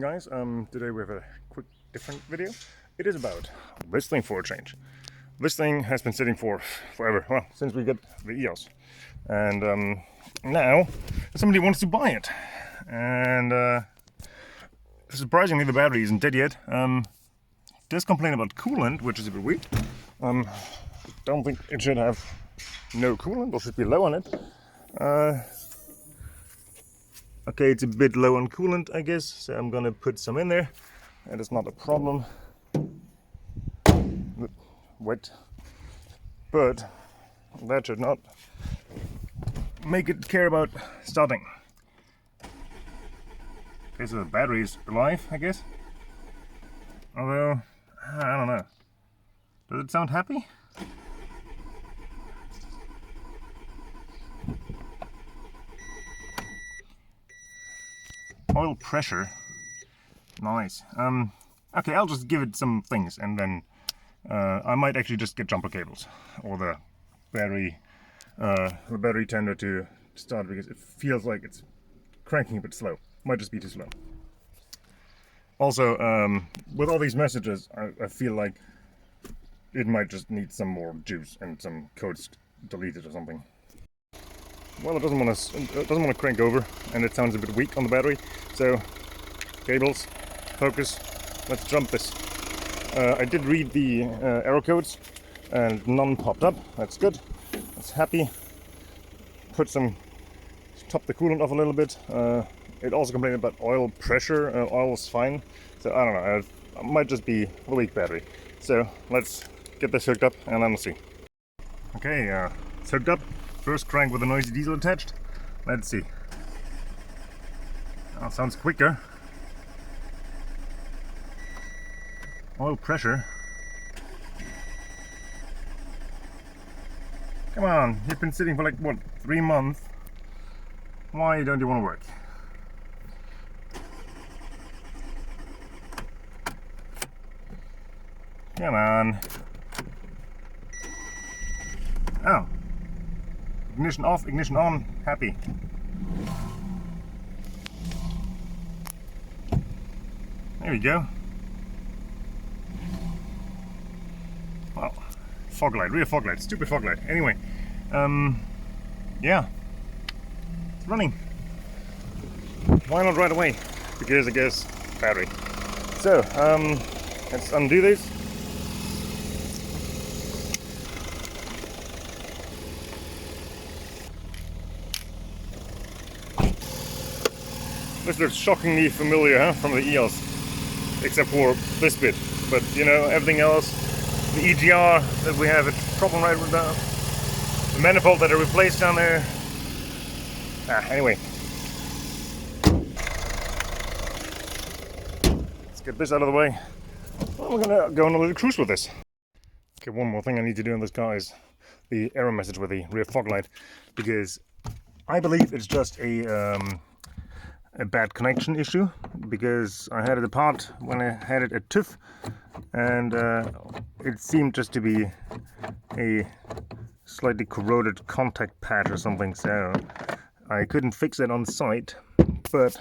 guys. Today we have a quick different video. It is about this thing for a change. This thing has been sitting for forever, well, since we got the Eos. And now somebody wants to buy it. And surprisingly the battery isn't dead yet. It does complain about coolant, which is a bit weird. Don't think it should have no coolant, or should be low on it. Okay, it's a bit low on coolant, I guess, so I'm gonna put some in there. That is not a problem. Wet. But that should not make it care about starting. Okay, so the battery is alive, I guess. Although, I don't know. Does it sound happy? Oil pressure. Nice. Okay, I'll just give it some things, and then I might actually just get jumper cables or the battery tender to start, because it feels like it's cranking a bit slow. Might just be too slow. Also, with all these messages, I feel like it might just need some more juice and some codes deleted or something. Well, it doesn't want to crank over, and it sounds a bit weak on the battery. So, cables, focus. Let's jump this. I did read the error codes, and none popped up. That's good. That's happy. Top the coolant off a little bit. It also complained about oil pressure. Oil is fine. So I don't know. It might just be a weak battery. So let's get this hooked up, and then we'll see. Okay, it's hooked up. First crank with a noisy diesel attached. Let's see. Oh, sounds quicker. Oil pressure. Come on, you've been sitting for like, what, 3 months? Why don't you want to work? Come on. Oh. Ignition off, ignition on, happy. There we go. Well, fog light, rear fog light, stupid fog light. Anyway, yeah, it's running. Why not right away? Because I guess battery. So, let's undo this. This looks shockingly familiar, huh, from the Eos, except for this bit. But you know, everything else, the EGR that we have a problem right with the manifold that I replaced down there. Anyway, let's get this out of the way. Well, we're gonna go on a little cruise with this. Okay, one more thing I need to do on this car is the error message with the rear fog light, because I believe it's just a bad connection issue, because I had it apart when I had it at TÜV, and it seemed just to be a slightly corroded contact pad or something, so I couldn't fix it on site, but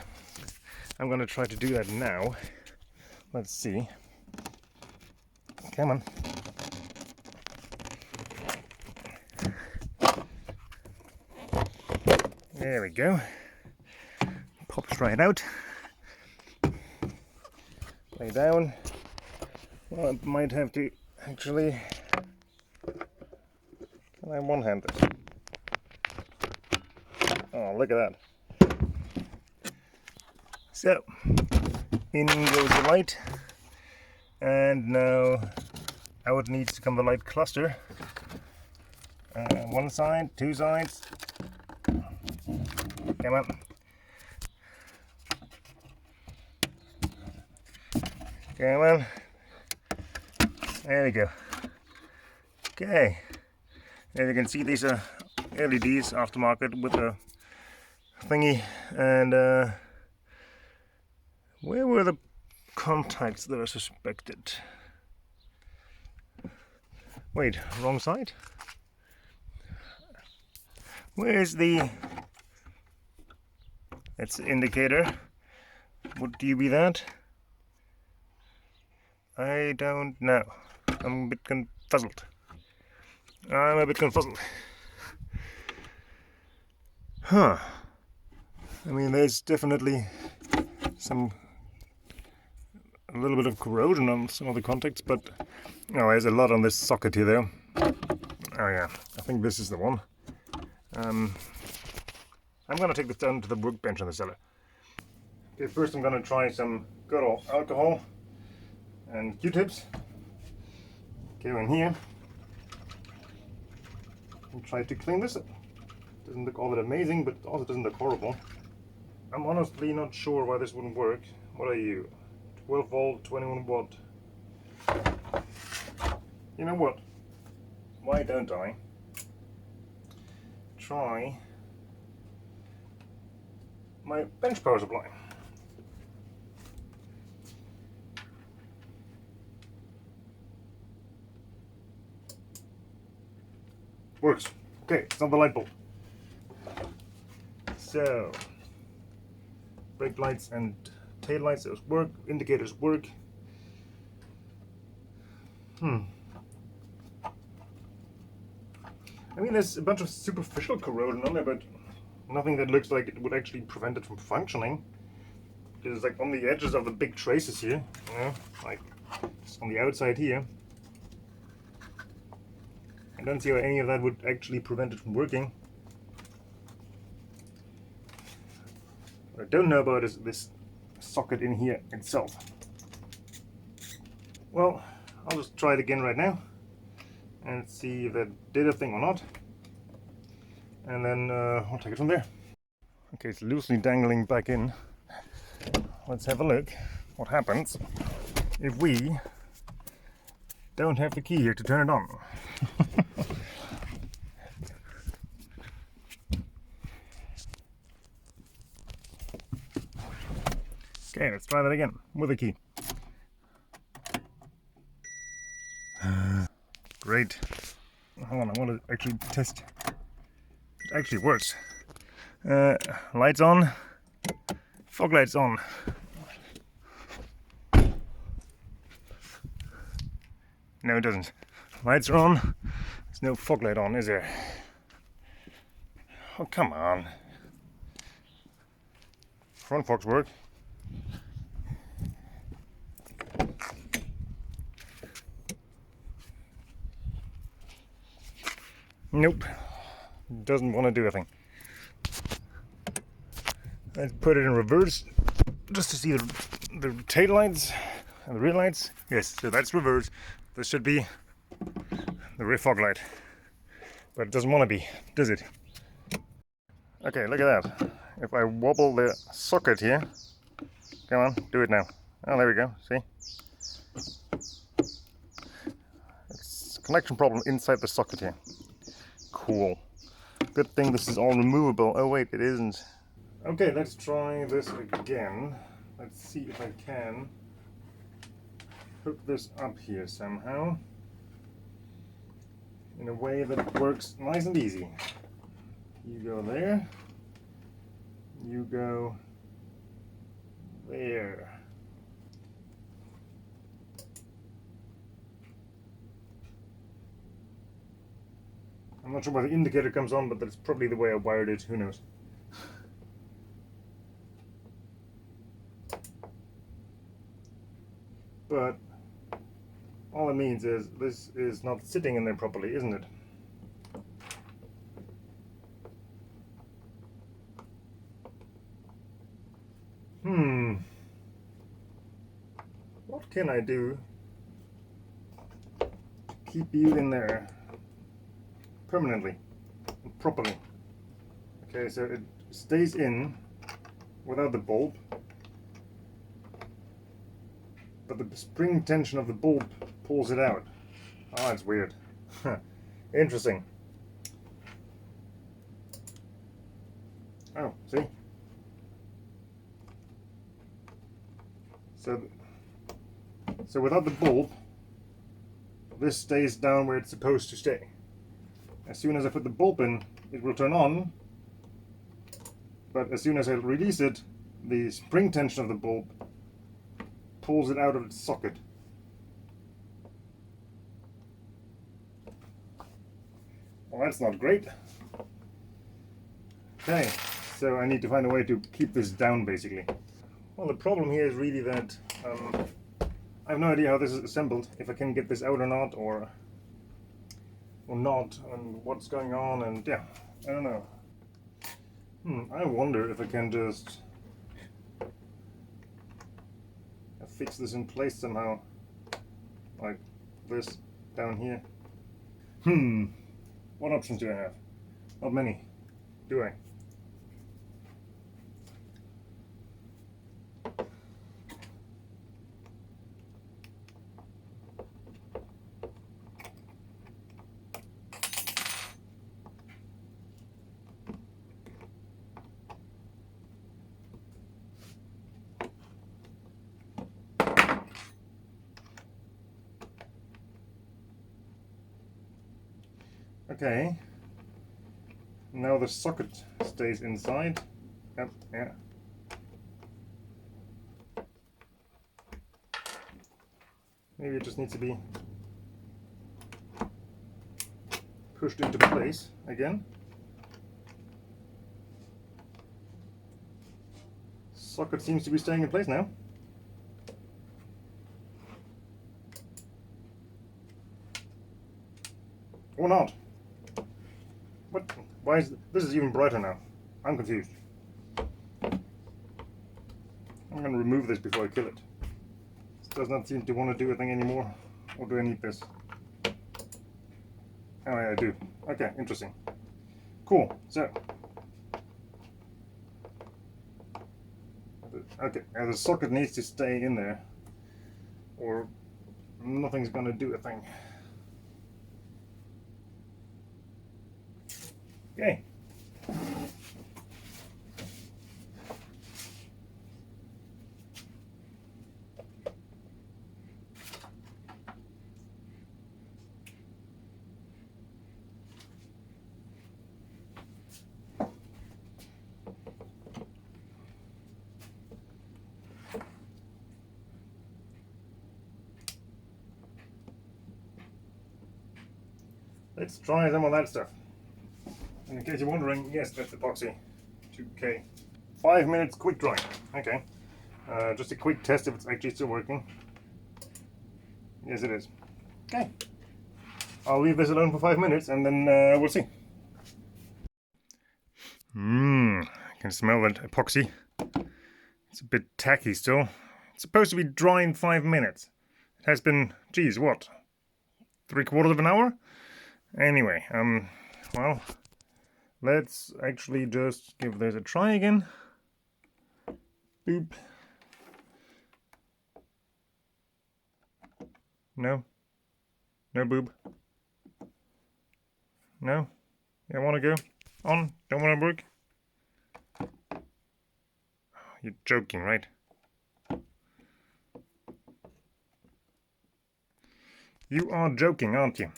I'm gonna try to do that now. Let's see. Come on. There we go. Pops right out. Lay down. Well, I might have to actually. Can I one-hand this? Oh, look at that. So, in goes the light. And now out needs to come the light cluster. One side, two sides. Come on. Okay, well, there we go. Okay, as you can see, these are LEDs aftermarket with a thingy, and where were the contacts that are suspected? Wait, wrong side? Where's the... That's the indicator. Would you be that? I don't know. I'm a bit confuzzled. I'm a bit confuzzled. Huh. I mean, there's definitely a little bit of corrosion on some of the contacts, but oh, there's a lot on this socket here though. Oh yeah, I think this is the one. I'm gonna take this down to the workbench in the cellar. Okay, first I'm gonna try some good old alcohol and Q-tips. Go in here and try to clean this up. Doesn't look all that amazing, but it also doesn't look horrible. I'm honestly not sure why this wouldn't work. What are you? 12 volt, 21 watt. You know what? Why don't I try my bench power supply? Works. Okay, it's not the light bulb. So, brake lights and tail lights, those work. Indicators work. I mean, there's a bunch of superficial corrosion on there, but nothing that looks like it would actually prevent it from functioning. It's like on the edges of the big traces here, you know, like just on the outside here. I don't see how any of that would actually prevent it from working. What I don't know about is this socket in here itself. Well, I'll just try it again right now and see if that did a thing or not, and then I'll take it from there. Okay, it's loosely dangling back in. Let's have a look what happens if we don't have the key here to turn it on. Okay, let's try that again with a key. Great. Hold on, I want to actually test. It actually works. Lights on. Fog lights on. No, it doesn't. Lights are on. There's no fog light on, is there? Oh, come on. Front fogs work. Nope. Doesn't want to do a thing. Let's put it in reverse just to see the tail lights and the rear lights. Yes, so that's reverse. This should be the rear fog light. But it doesn't want to be, does it? Okay, look at that. If I wobble the socket here, come on, do it now. Oh, there we go, see? It's a connection problem inside the socket here. Cool. Good thing this is all removable. Oh wait, it isn't. Okay, let's try this again. Let's see if I can hook this up here somehow in a way that works nice and easy. You go there, you go there. I'm not sure why the indicator comes on, but that's probably the way I wired it, who knows. But all it means is this is not sitting in there properly, isn't it? What can I do to keep you in there permanently and properly? Okay, so it stays in without the bulb, but the spring tension of the bulb pulls it out. Oh, that's weird. Interesting. Oh, see? So without the bulb, this stays down where it's supposed to stay. As soon as I put the bulb in, it will turn on, but as soon as I release it, the spring tension of the bulb pulls it out of its socket. Well, that's not great. Okay, so I need to find a way to keep this down, basically. Well, the problem here is really that I have no idea how this is assembled, if I can get this out or not, or not, and what's going on, and yeah, I don't know. I wonder if I can just fix this in place somehow, like this down here. What options do I have? Not many, do I? Okay, now the socket stays inside. Yep, yeah. Maybe it just needs to be pushed into place again. Socket seems to be staying in place now. Or not. What? Why is this is even brighter now? I'm confused. I'm going to remove this before I kill it. This does not seem to want to do a thing anymore. Or do I need this? Oh yeah, I do. Okay, interesting. Cool. So, okay, now the socket needs to stay in there, or nothing's going to do a thing. Okay. Let's try some of that stuff. In case you're wondering, yes, that's epoxy 2K. 5 minutes quick drying. Okay. Just a quick test if it's actually still working. Yes, it is. Okay. I'll leave this alone for 5 minutes and then we'll see. I can smell that epoxy. It's a bit tacky still. It's supposed to be dry in 5 minutes. It has been, geez, what? 3/4 of an hour? Anyway, well, let's actually just give this a try again. Boop. No. No boob. No. You want to go on? Don't want to work? You're joking, right? You are joking, aren't you?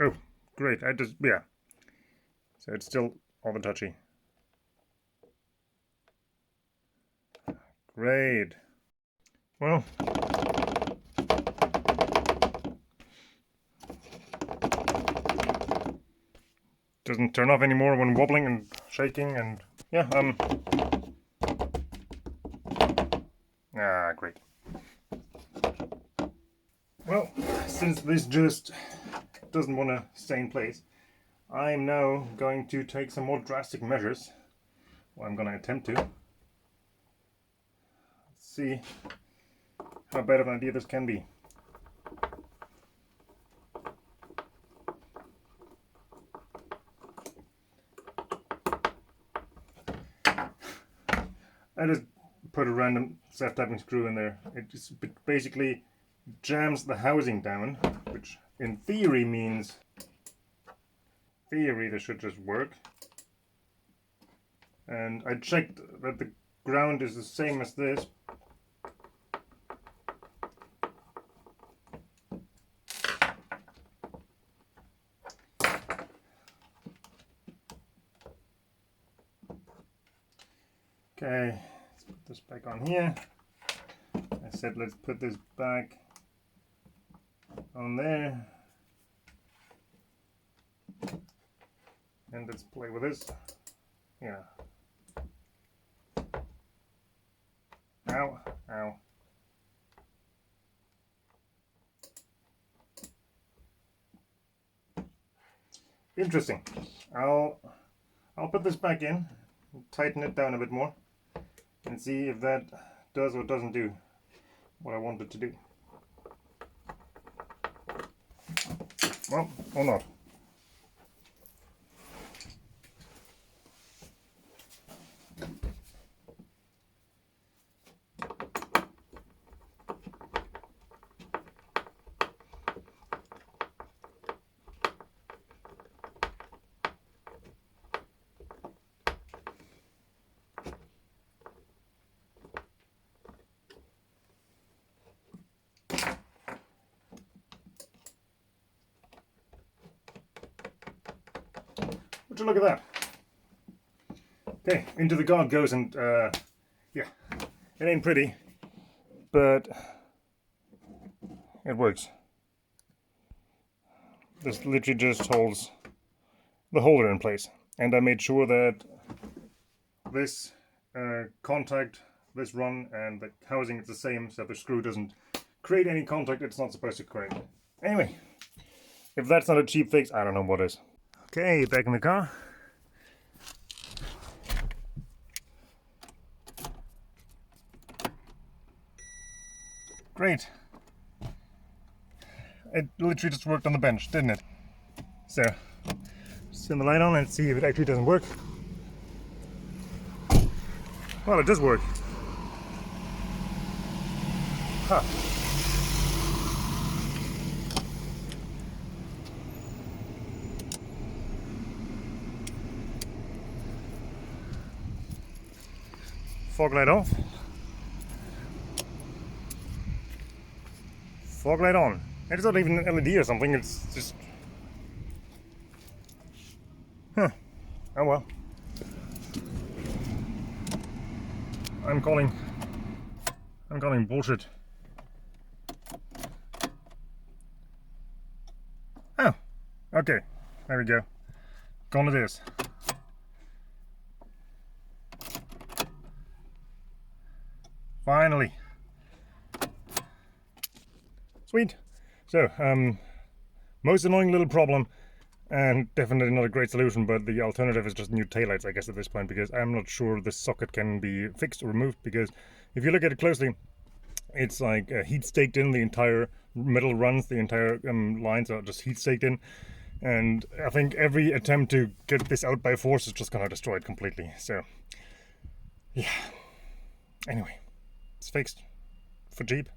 Oh, great. Yeah. So it's still all the touchy. Great. Well, doesn't turn off anymore when wobbling and shaking, and yeah, great. Well, since this just doesn't want to stay in place, I'm now going to take some more drastic measures. Well, I'm going to attempt to. Let's see how bad of an idea this can be. I just put a random self-tapping screw in there. It just basically jams the housing down, which in theory means this should just work. And I checked that the ground is the same as this. Okay, it's Put this back on here. I said let's put this back on there. And let's play with this. Yeah. Ow, ow. Interesting. I'll put this back in, tighten it down a bit more, and see if that does or doesn't do what I want it to do. Well, or not. Would you look at that? Okay, into the guard goes, and yeah, it ain't pretty, but it works. This literally just holds the holder in place, and I made sure that this contact, this run, and the housing is the same, so the screw doesn't create any contact it's not supposed to create. Anyway, if that's not a cheap fix, I don't know what is. Okay, back in the car. Great. It literally just worked on the bench, didn't it? So, just turn the light on and see if it actually doesn't work. Well, it does work. Huh. Fog light off. Fog light on. It's not even an LED or something, it's just... Huh. Oh well. I'm calling bullshit. Oh, okay. There we go. Gone it is. Finally. Sweet. So, most annoying little problem, and definitely not a great solution, but the alternative is just new taillights, I guess, at this point, because I'm not sure this socket can be fixed or removed, because if you look at it closely, it's like heat staked in, the entire metal runs, the entire lines are just heat staked in, and I think every attempt to get this out by force is just gonna destroy it completely. So, yeah. Anyway, it's fixed for cheap.